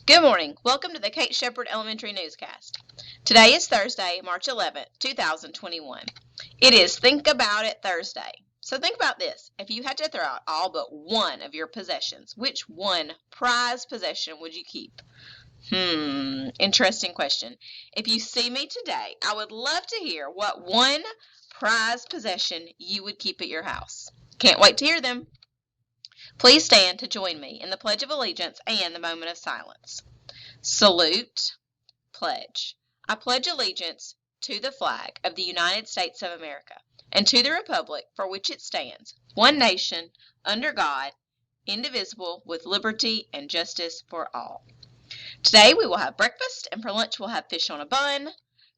Good morning. Welcome to the Kate Shepherd Elementary Newscast. Today is Thursday, March 11th, 2021. It is Think About It Thursday. So think about this. If you had to throw out all but one of your possessions, which one prized possession would you keep? Interesting question. If you see me today, I would love to hear what one prized possession you would keep at your house. Can't wait to hear them. Please stand to join me in the Pledge of Allegiance and the moment of silence. Salute, pledge. I pledge allegiance to the flag of the United States of America and to the republic for which it stands, one nation, under God, indivisible, with liberty and justice for all. Today we will have breakfast, and for lunch we'll have fish on a bun.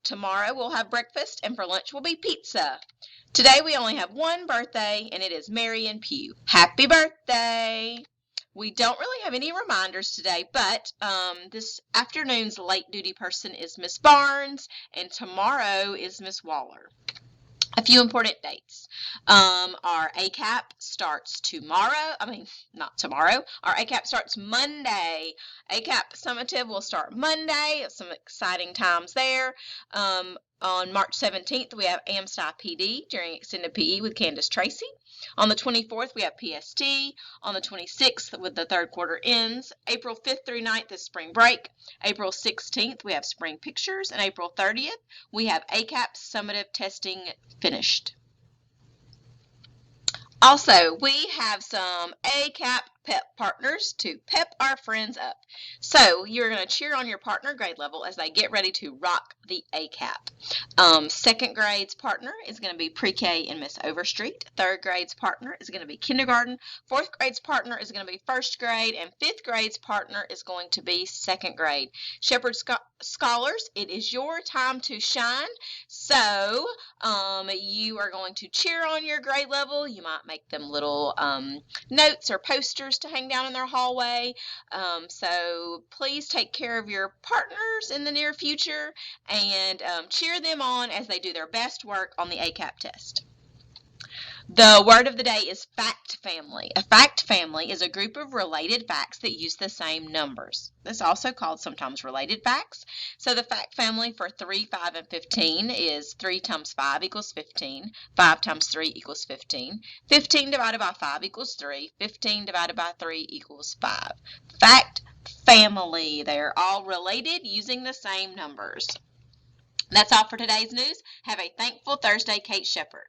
Tomorrow we'll have breakfast, and for lunch will be pizza. Today we only have one birthday, and it is Marion Pugh. Happy birthday! We don't really have any reminders today, but this afternoon's late duty person is Miss Barnes, and tomorrow is Miss Waller. A few important dates. Our ACAP starts tomorrow. Not tomorrow. Our ACAP starts Monday. ACAP summative will start Monday. Some exciting times there. On March 17th, we have AMSTI PD during extended PE with Candace Tracy. On the 24th, we have PST. On the 26th, with the third quarter ends. April 5th through 9th is spring break. April 16th, we have spring pictures. And April 30th, we have ACAP summative testing finished. Also, we have some ACAP pep partners to pep our friends up. So, you're going to cheer on your partner grade level as they get ready to rock the ACAP. Second grade's partner is going to be pre-K and Miss Overstreet. Third grade's partner is going to be kindergarten. Fourth grade's partner is going to be first grade. And fifth grade's partner is going to be second grade. Shepherd Scholars, it is your time to shine. So, you are going to cheer on your grade level. You might make them little notes or posters to hang down in their hallway. So please take care of your partners in the near future and cheer them on as they do their best work on the ACAP test. The word of the day is fact family. A fact family is a group of related facts that use the same numbers. It's also called sometimes related facts. So the fact family for 3, 5, and 15 is 3 times 5 equals 15. 5 times 3 equals 15. 15 divided by 5 equals 3. 15 divided by 3 equals 5. Fact family. They're all related using the same numbers. That's all for today's news. Have a thankful Thursday, Kate Shepherd.